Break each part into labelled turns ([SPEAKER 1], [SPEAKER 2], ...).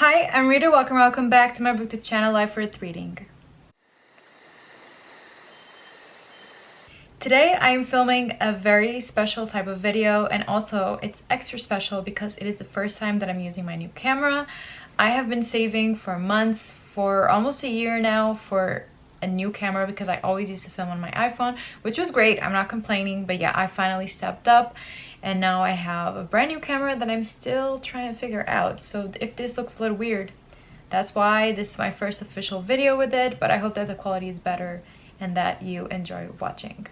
[SPEAKER 1] Hi, I'm Rita. Welcome back to my booktube channel, Life Worth Reading. Today I am filming a very special type of video, and also it's extra special because it is the first time that I'm using my new camera. I have been saving for months, for almost a year now, for a new camera because I always used to film on my iPhone, which was great. I'm not complaining, but yeah, I finally stepped up and now I have a brand new camera that I'm still trying to figure out. So if this looks a little weird, that's why this is my first official video with it, but I hope that the quality is better and that you enjoy watching.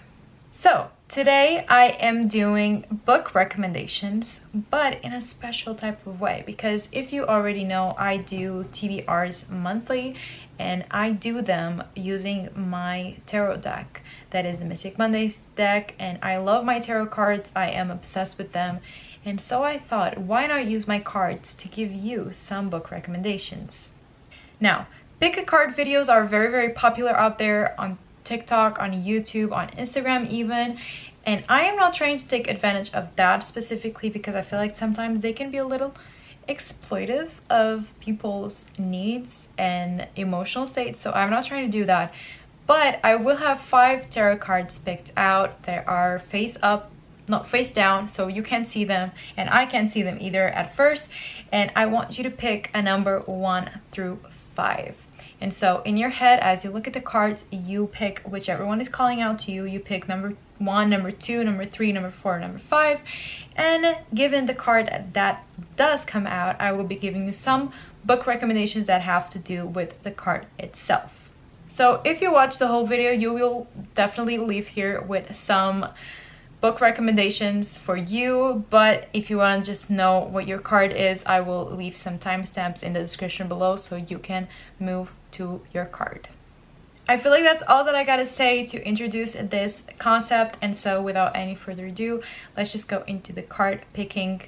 [SPEAKER 1] So today I am doing book recommendations, but in a special type of way, because if you already know, I do TBRs monthly and I do them using my tarot deck. That is the Mystic Mondays deck, and I love my tarot cards. I am obsessed with them, and so I thought, why not use my cards to give you some book recommendations. Now, pick a card videos are very popular out there on TikTok, on YouTube, on Instagram even, and I am not trying to take advantage of that specifically because I feel like sometimes they can be a little exploitive of people's needs and emotional states, so I'm not trying to do that. But I will have 5 tarot cards picked out. They are face up, not face down, so you can't see them and I can't see them either at first, and I want you to pick a number 1 through 5. And so in your head, as you look at the cards, you pick whichever one is calling out to you. You pick number 1, number 2, number 3, number 4, number 5. And given the card that does come out, I will be giving you some book recommendations that have to do with the card itself. So if you watch the whole video, you will definitely leave here with some book recommendations for you, but if you want to just know what your card is, I will leave some timestamps in the description below so you can move to your card. I feel like that's all that I gotta say to introduce this concept, and so without any further ado, let's just go into the card picking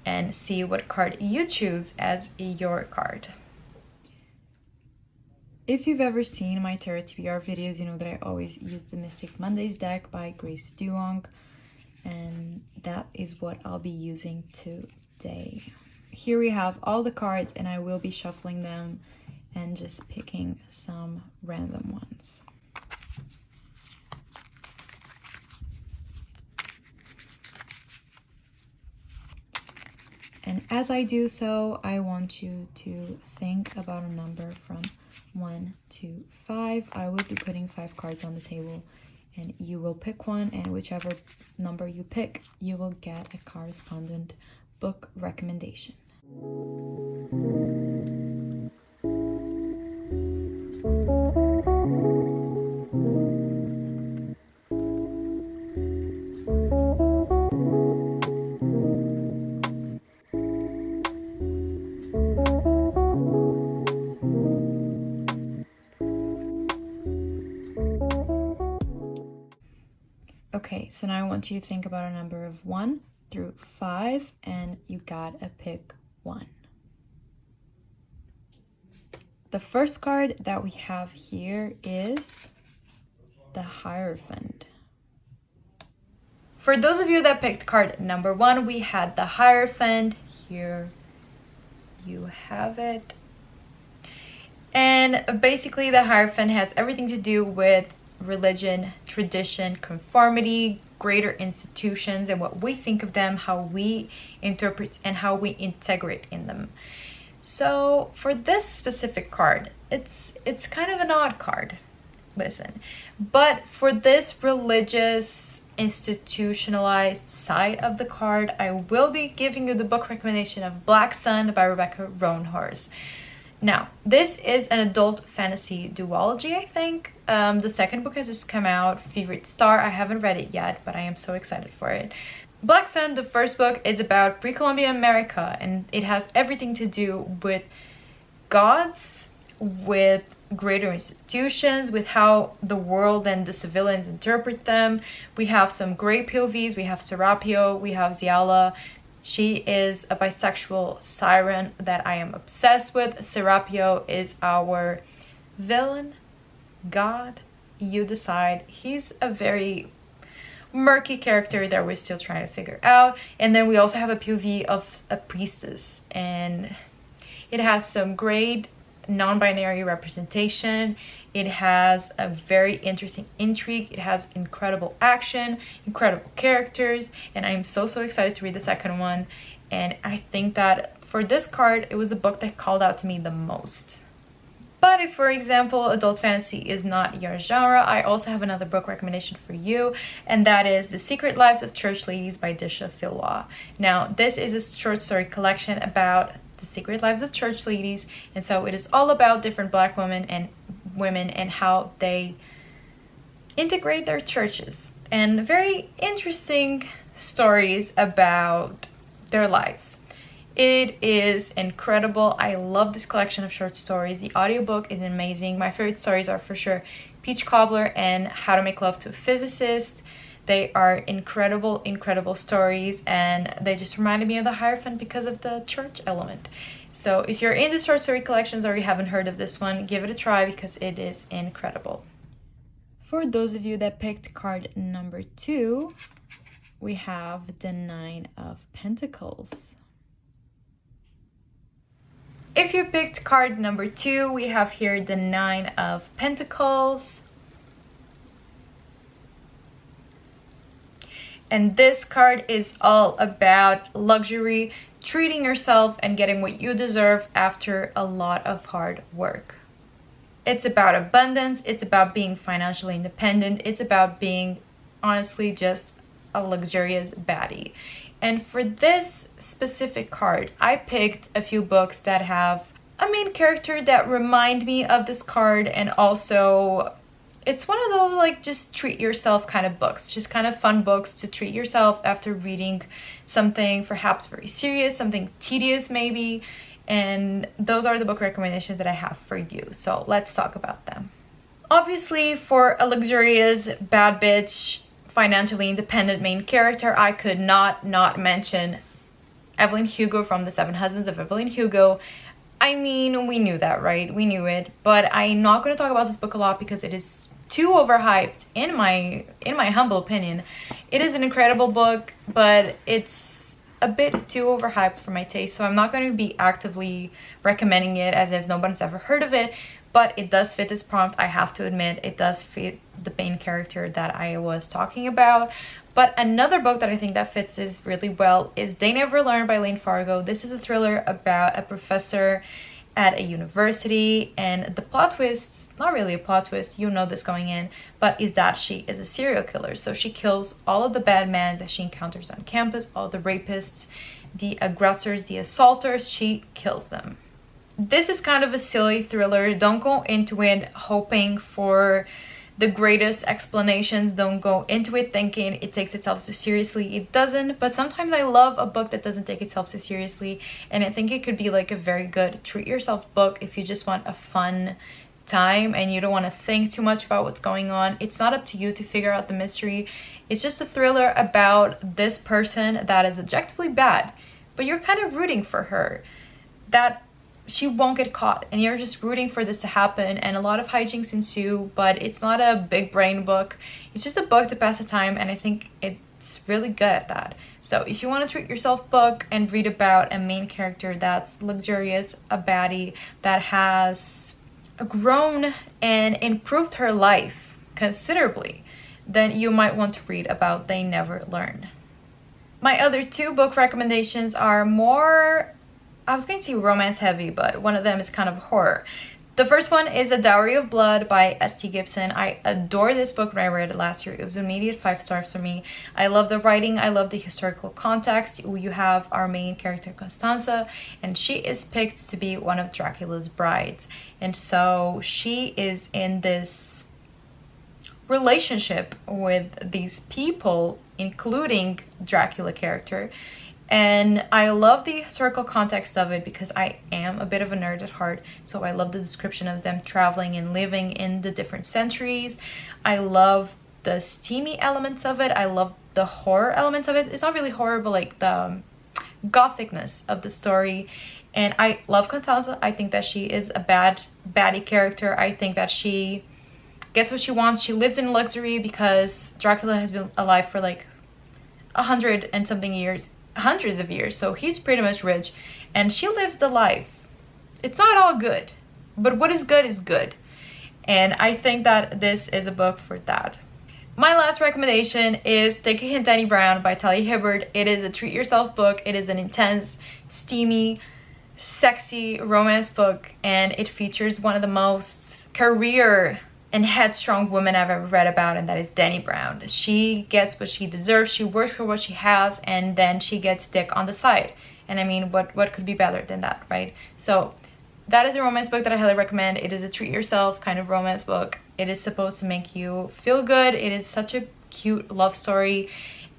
[SPEAKER 1] and see what card you choose as your card. If you've ever seen my Tarot TBR videos, you know that I always use the Mystic Mondays deck by Grace Duong, and that is what I'll be using today. Here we have all the cards, and I will be shuffling them and just picking some random ones. And as I do so, I want you to think about a number from 1 to 5. I will be putting 5 cards on the table, and you will pick one, and whichever number you pick, you will get a correspondent book recommendation. Okay, so now I want you to think about a number of 1 through 5, and you gotta pick 1. The first card that we have here is the Hierophant. For those of you that picked card number 1, we had the Hierophant. Here you have it. And basically the Hierophant has everything to do with religion, tradition, conformity, greater institutions, and what we think of them, how we interpret and how we integrate in them. So for this specific card, it's kind of an odd card, listen, but for this religious institutionalized side of the card, I will be giving you the book recommendation of Black Sun by Rebecca Roanhorse. Now, this is an adult fantasy duology, I think. The second book has just come out, Favorite Star. I haven't read it yet, but I am so excited for it. Black Sun, the first book, is about pre-Columbian America, and it has everything to do with gods, with greater institutions, with how the world and the civilians interpret them. We have some great POVs. We have Serapio, we have Ziala. She is a bisexual siren that I am obsessed with. Serapio is our villain, god, you decide. He's a very murky character that we're still trying to figure out. And then we also have a POV of a priestess, and It has some great non-binary representation. It has a very interesting intrigue. It has incredible action, incredible characters, and I'm so excited to read the second one. And I think that for this card, it was the book that called out to me the most. But if, for example, adult fantasy is not your genre, I also have another book recommendation for you, and that is The Secret Lives of Church Ladies by Disha Philwa. Now, this is a short story collection about the secret lives of church ladies, and so it is all about different Black women and how they integrate their churches, and very interesting stories about their lives. It is incredible. I love this collection of short stories. The audiobook is amazing. My favorite stories are for sure Peach Cobbler and How to Make Love to a Physicist. They are incredible stories, and they just reminded me of the Hierophant because of the church element. So if you're into short story collections or you haven't heard of this one, give it a try because it is incredible. For those of you that picked card number 2, we have the Nine of Pentacles. If you picked card number 2, we have here the Nine of Pentacles. And this card is all about luxury, treating yourself and getting what you deserve after a lot of hard work. It's about abundance, it's about being financially independent, it's about being honestly just a luxurious baddie. And for this specific card, I picked a few books that have a main character that remind me of this card, and also it's one of those like just treat yourself kind of books, just kind of fun books to treat yourself after reading something perhaps very serious, something tedious maybe. And those are the book recommendations that I have for you. So let's talk about them. Obviously, for a luxurious bad bitch, financially independent main character, I could not mention Evelyn Hugo from The Seven Husbands of Evelyn Hugo. I mean, we knew that, right? We knew it, but I'm not going to talk about this book a lot because it is too overhyped in my humble opinion. It is an incredible book, but it's a bit too overhyped for my taste, so I'm not going to be actively recommending it as if nobody's ever heard of it. But it does fit this prompt, I have to admit. It does fit the main character that I was talking about. But another book that I think that fits this really well is They Never Learn by Lane Fargo. This is a thriller about a professor at a university, and the plot twist, not really a plot twist, you know this going in, but is that she is a serial killer. So she kills all of the bad men that she encounters on campus, all the rapists, the aggressors, the assaulters, she kills them. This is kind of a silly thriller. Don't go into it hoping for the greatest explanations. Don't go into it thinking it takes itself so seriously. It doesn't, but sometimes I love a book that doesn't take itself so seriously, and I think it could be like a very good treat yourself book if you just want a fun time and you don't want to think too much about what's going on. It's not up to you to figure out the mystery. It's just a thriller about this person that is objectively bad, but you're kind of rooting for her, that she won't get caught, and you're just rooting for this to happen, and a lot of hijinks ensue. But it's not a big brain book, it's just a book to pass the time, and I think it's really good at that. So if you want to treat yourself book and read about a main character that's luxurious, a baddie that has grown and improved her life considerably, then you might want to read about They Never Learn. My other 2 book recommendations are more, I was going to say romance heavy, but one of them is kind of horror. The first one is A Dowry of Blood by S.T. Gibson. I adore this book when I read it last year. It was an immediate 5 stars for me. I love the writing. I love the historical context. You have our main character, Constanza, and she is picked to be one of Dracula's brides. And so she is in this relationship with these people, including Dracula character. And I love the historical context of it because I am a bit of a nerd at heart. So I love the description of them traveling and living in the different centuries. I love the steamy elements of it. I love the horror elements of it. It's not really horror, but like the gothicness of the story. And I love Constanza. I think that she is a baddie character. I think that she gets what she wants. She lives in luxury because Dracula has been alive for like 100 and something years. Hundreds of years, so he's pretty much rich, and she lives the life it's not all good, but what is good is good. And I think that this is a book for that. My last recommendation is Take a Hint, Danny Brown by Talia Hibbert. It is a treat yourself book. It is an intense, steamy, sexy romance book, and it features one of the most career and headstrong women I've ever read about, and that is Danny Brown. She gets what she deserves, she works for what she has, and then she gets dick on the side. And I mean, what could be better than that, right? So that is a romance book that I highly recommend. It is a treat yourself kind of romance book. It is supposed to make you feel good. It is such a cute love story,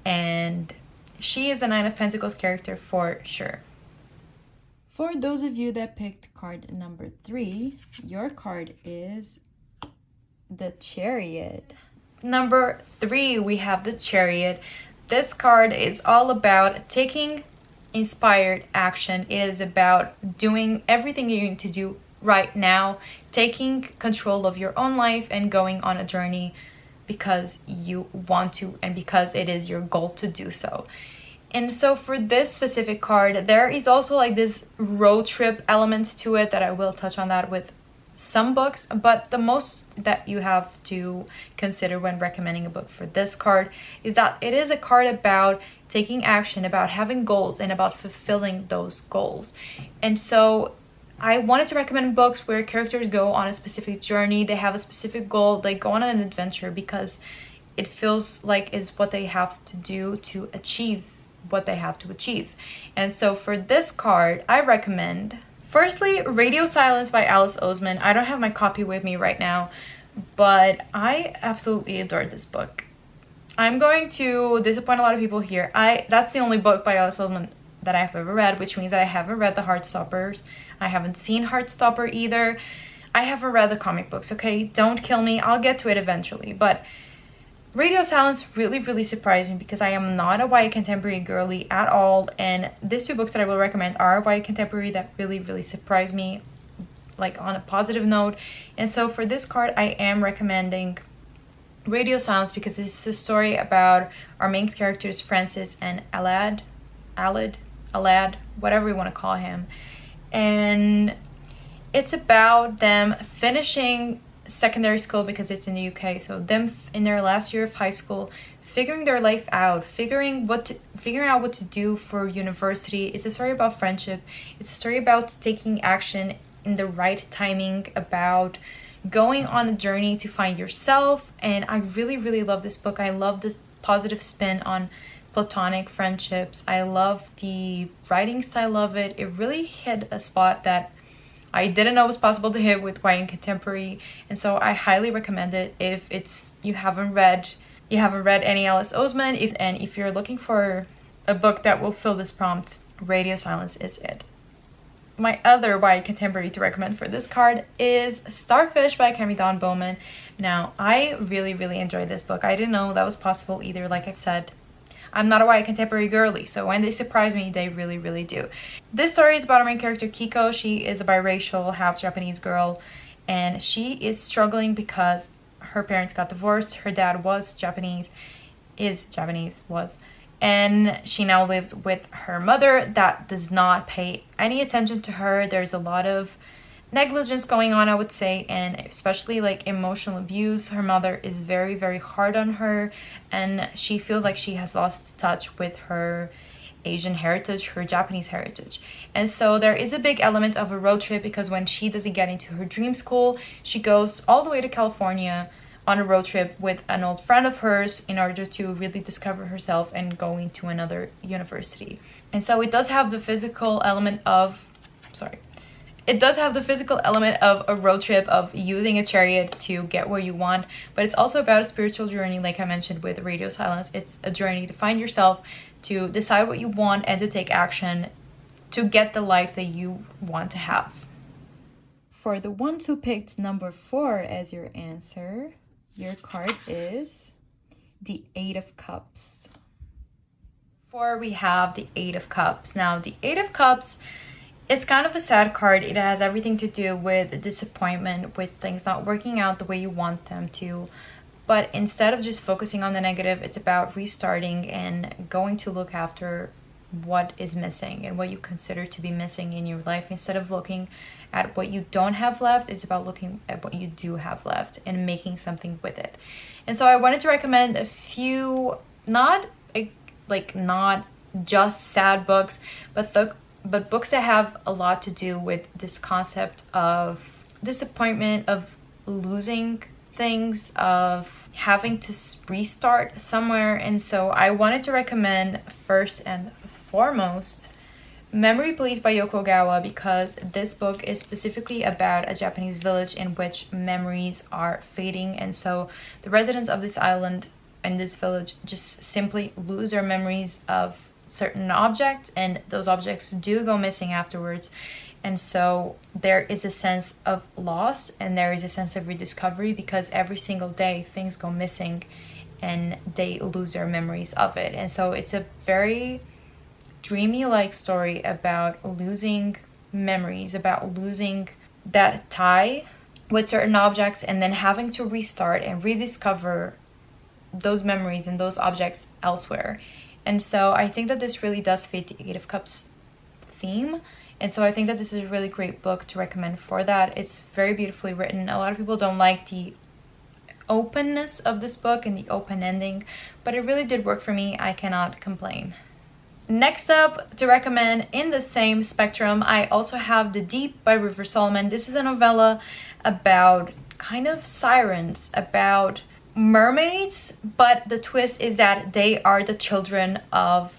[SPEAKER 1] and she is a Nine of Pentacles character for sure. For those of you that picked card number 3, your card is the Chariot. Number 3, we have the Chariot. This card is all about taking inspired action. It is about doing everything you need to do right now, taking control of your own life and going on a journey because you want to and because it is your goal to do so. And so for this specific card, there is also like this road trip element to it that I will touch on that with some books, but the most that you have to consider when recommending a book for this card is that it is a card about taking action, about having goals, and about fulfilling those goals. And so I wanted to recommend books where characters go on a specific journey, they have a specific goal, they go on an adventure because it feels like it's what they have to do to achieve what they have to achieve. And so for this card, I recommend, firstly, Radio Silence by Alice Oseman. I don't have my copy with me right now, but I absolutely adored this book. I'm going to disappoint a lot of people here. That's the only book by Alice Oseman that I've ever read, which means that I haven't read the Heartstoppers. I haven't seen Heartstopper either. I haven't read the comic books, okay? Don't kill me. I'll get to it eventually. But Radio Silence really surprised me because I am not a YA contemporary girly at all, and these 2 books that I will recommend are YA contemporary that really surprised me, like on a positive note. And so for this card, I am recommending Radio Silence because this is a story about our main characters, Francis and Alad, whatever you want to call him. And it's about them finishing secondary school because it's in the UK, so them in their last year of high school, figuring their life out, figuring out what to do for university. It's a story about friendship. It's a story about taking action in the right timing, about going on a journey to find yourself. And I really love this book. I love this positive spin on platonic friendships. I love the writing style of it. It really hit a spot that I didn't know was possible to hit with YA contemporary, and so I highly recommend it if you haven't read any Alice Oseman, if you're looking for a book that will fill this prompt, Radio Silence is it. My other YA contemporary to recommend for this card is Starfish by Cami Dawn Bowman. Now, I really enjoyed this book. I didn't know that was possible either. Like I've said, I'm not a YA contemporary girly, so when they surprise me, they really do. This story is about our main character, Kiko. She is a biracial, half Japanese girl, and she is struggling because her parents got divorced. Her dad was and she now lives with her mother that does not pay any attention to her. There's a lot of negligence going on, I would say, and especially like emotional abuse. Her mother is very hard on her, and she feels like she has lost touch with her Asian heritage, her Japanese heritage. And so there is a big element of a road trip because when she doesn't get into her dream school, she goes all the way to California on a road trip with an old friend of hers in order to really discover herself and go into another university. And so it does have the physical element of a road trip, of using a chariot to get where you want, but it's also about a spiritual journey, like I mentioned with Radio Silence. It's a journey to find yourself, to decide what you want, and to take action to get the life that you want to have. For the ones who picked number 4 as your answer, your card is the 8 of Cups. We have the 8 of Cups. Now, the 8 of Cups, it's kind of a sad card. It has everything to do with disappointment, with things not working out the way you want them to. But instead of just focusing on the negative, it's about restarting and going to look after what is missing and what you consider to be missing in your life, instead of looking at what you don't have left. It's about looking at what you do have left and making something with it. And so I wanted to recommend a few, not just sad books, but books that have a lot to do with this concept of disappointment, of losing things, of having to restart somewhere. And so I wanted to recommend first and foremost Memory Police by Yoko Ogawa, because this book is specifically about a Japanese village in which memories are fading, and so the residents of this island and this village just simply lose their memories of certain objects, and those objects do go missing afterwards. And so there is a sense of loss and there is a sense of rediscovery, because every single day things go missing and they lose their memories of it. And so it's a very dreamy like story about losing memories, about losing that tie with certain objects, and then having to restart and rediscover those memories and those objects elsewhere. And so I think that this really does fit the Eight of Cups theme. And so I think that this is a really great book to recommend for that. It's very beautifully written. A lot of people don't like the openness of this book and the open ending, but it really did work for me. I cannot complain. Next up to recommend in the same spectrum, I also have The Deep by River Solomon. This is a novella about kind of sirens, about mermaids, but the twist is that they are the children of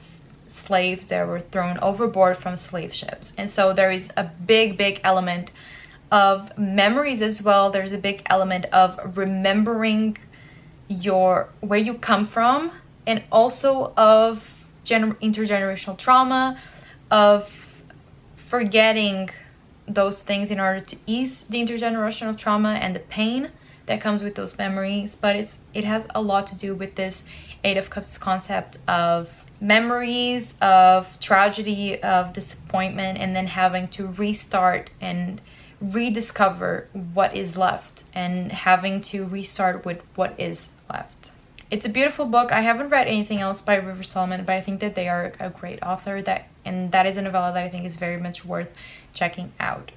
[SPEAKER 1] slaves that were thrown overboard from slave ships. And so there is a big element of memories as well. There's a big element of remembering where you come from, and also of intergenerational trauma, of forgetting those things in order to ease the intergenerational trauma and the pain that comes with those memories. But it has a lot to do with this Eight of Cups concept of memories, of tragedy, of disappointment, and then having to restart and rediscover what is left, and having to restart with what is left. It's a beautiful book. I haven't read anything else by River Solomon, but I think that they are a great author, and that is a novella that I think is very much worth checking out.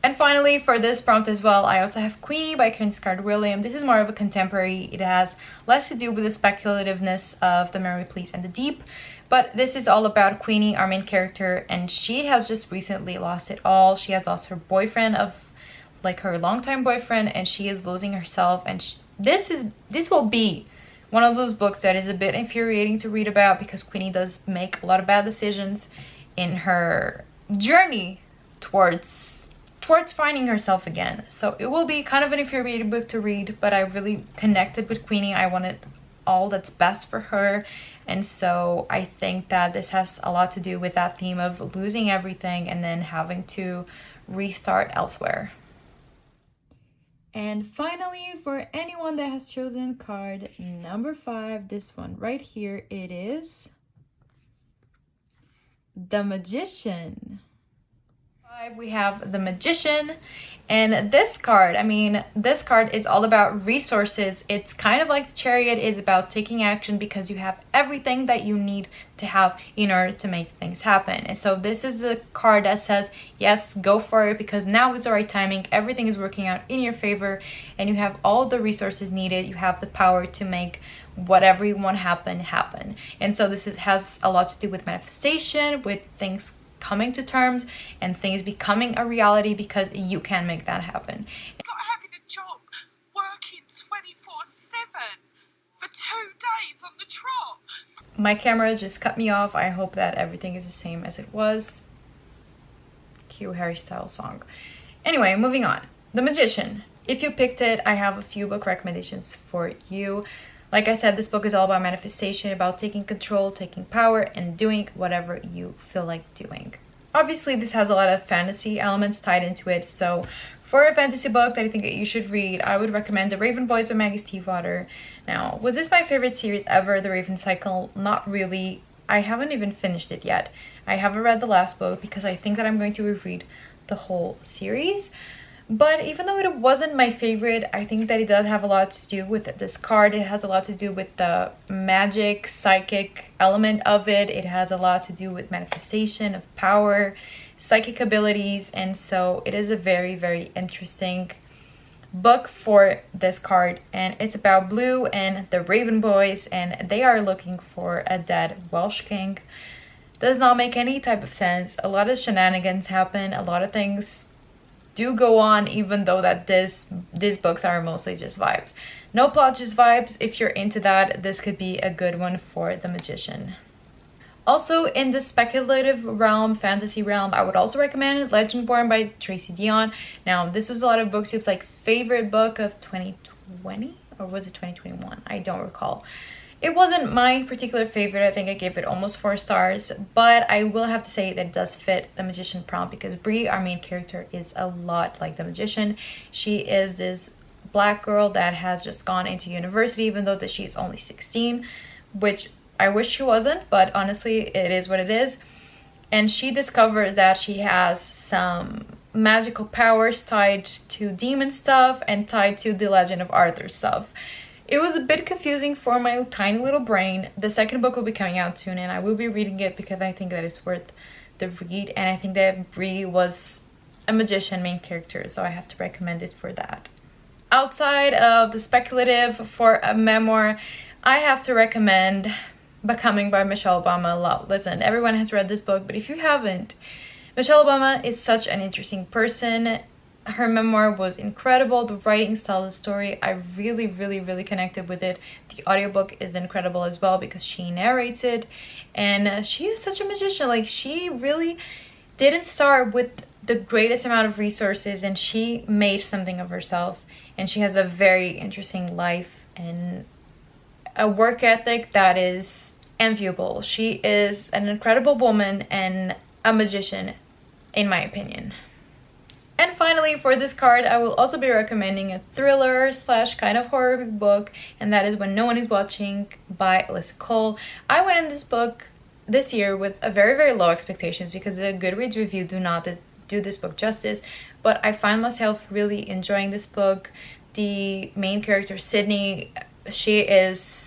[SPEAKER 1] And finally, for this prompt as well, I also have Queenie by Kinscard William. This is more of a contemporary. It has less to do with the speculativeness of the Memory Police and the Deep, but this is all about Queenie, our main character, and she has just recently lost it all. She has lost her boyfriend, her longtime boyfriend, and she is losing herself. And this will be one of those books that is a bit infuriating to read about, because Queenie does make a lot of bad decisions in her journey towards finding herself again. So it will be kind of an infuriating book to read, but I really connected with Queenie. I wanted all that's best for her, and so I think that this has a lot to do with that theme of losing everything and then having to restart elsewhere. And finally, for anyone that has chosen card number 5, this one right here, it is the Magician. We have the Magician, and this card is all about resources. It's kind of like the Chariot is about taking action, because you have everything that you need to have in order to make things happen. And so this is a card that says, yes, go for it, because now is the right timing. Everything is working out in your favor, and you have all the resources needed. You have the power to make whatever you want happen. And so this has a lot to do with manifestation, with things coming to terms and things becoming a reality, because you can make that happen.
[SPEAKER 2] It's like having a job, working 24/7 for 2 days on the trot.
[SPEAKER 1] My camera just cut me off. I hope that everything is the same as it was. Cue Harry Styles song. Anyway, moving on. The Magician. If you picked it, I have a few book recommendations for you. Like I said, this book is all about manifestation, about taking control, taking power, and doing whatever you feel like doing. Obviously, this has a lot of fantasy elements tied into it, so for a fantasy book that I think that you should read, I would recommend The Raven Boys by Maggie Stiefvater. Now, was this my favorite series ever, The Raven Cycle? Not really. I haven't even finished it yet. I haven't read the last book because I think that I'm going to reread the whole series. But even though it wasn't my favorite, I think that it does have a lot to do with this card. It has a lot to do with the magic, psychic element of it. It has a lot to do with manifestation, of power. psychic abilities, and so it is a very, very interesting book for this card. And it's about Blue and the Raven Boys, and they are looking for a dead Welsh king. Does not make any type of sense. A lot of shenanigans happen, a lot of things do go on, even though that these books are mostly just vibes. No plot, just vibes. If you're into that, this could be a good one for The Magician. Also, in the speculative realm, fantasy realm, I would also recommend Legendborn by Tracy Deonn. Now, this was a lot of BookTube's like favorite book of 2020, or was it 2021? I don't recall. It wasn't my particular favorite. I think I gave it almost 4 stars, but I will have to say that it does fit the Magician prompt, because Bree, our main character, is a lot like the Magician. She is this black girl that has just gone into university, even though that she's only 16, which I wish she wasn't, but honestly, it is what it is. And she discovers that she has some magical powers tied to demon stuff and tied to the Legend of Arthur stuff. It was a bit confusing for my tiny little brain. The second book will be coming out soon, and I will be reading it because I think that it's worth the read, and I think that Bree was a magician main character, so I have to recommend it for that. Outside of the speculative, for a memoir, I have to recommend Becoming by Michelle Obama. Listen, everyone has read this book, but if you haven't, Michelle Obama is such an interesting person. Her memoir was incredible. The writing style, the story, I really, really, really connected with it. The audiobook is incredible as well because she narrates it, and she is such a magician. Like, she really didn't start with the greatest amount of resources, and she made something of herself, and she has a very interesting life and a work ethic that is enviable. She is an incredible woman and a magician, in my opinion. And finally, for this card, I will also be recommending a thriller / kind of horror book, and that is When No One Is Watching by Alyssa Cole. I went in this book this year with a very, very low expectations because the Goodreads review do not do this book justice, but I find myself really enjoying this book. The main character, Sydney, she is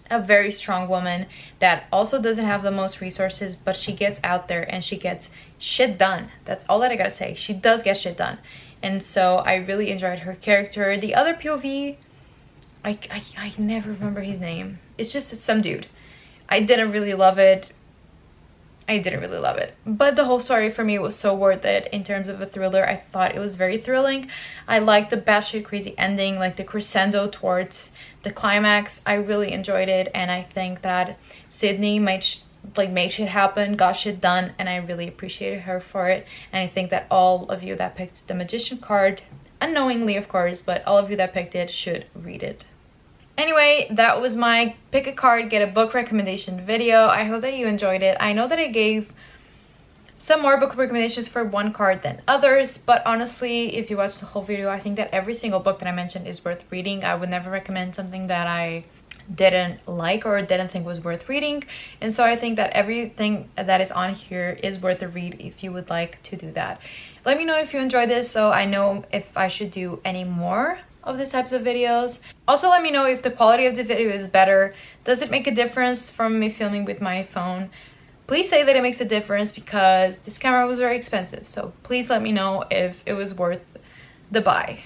[SPEAKER 1] a very strong woman that also doesn't have the most resources, but she gets out there and she gets shit done. That's all that I gotta say. She does get shit done. And so I really enjoyed her character. The other POV, I never remember his name. It's just some dude. I didn't really love it. But the whole story for me was so worth it. In terms of a thriller, I thought it was very thrilling. I liked the batshit crazy ending, like the crescendo towards the climax. I really enjoyed it, and I think that Sydney made shit happen, got shit done, and I really appreciated her for it. And I think that all of you that picked the Magician card, unknowingly of course, but all of you that picked it should read it. Anyway, that was my pick a card, get a book recommendation video. I hope that you enjoyed it. I know that I gave some more book recommendations for one card than others, but honestly, if you watch the whole video, I think that every single book that I mentioned is worth reading. I would never recommend something that I didn't like or didn't think was worth reading, and so I think that everything that is on here is worth a read if you would like to do that. Let me know if you enjoyed this so I know if I should do any more of these types of videos. Also, let me know if the quality of the video is better. Does it make a difference from me filming with my phone? Please say that it makes a difference because this camera was very expensive, so please let me know if it was worth the buy.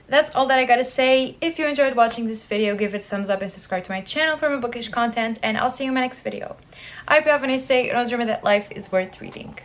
[SPEAKER 1] That's all that I gotta say. If you enjoyed watching this video, give it a thumbs up and subscribe to my channel for more bookish content, and I'll see you in my next video. I hope you have a nice day, and always remember that life is worth reading.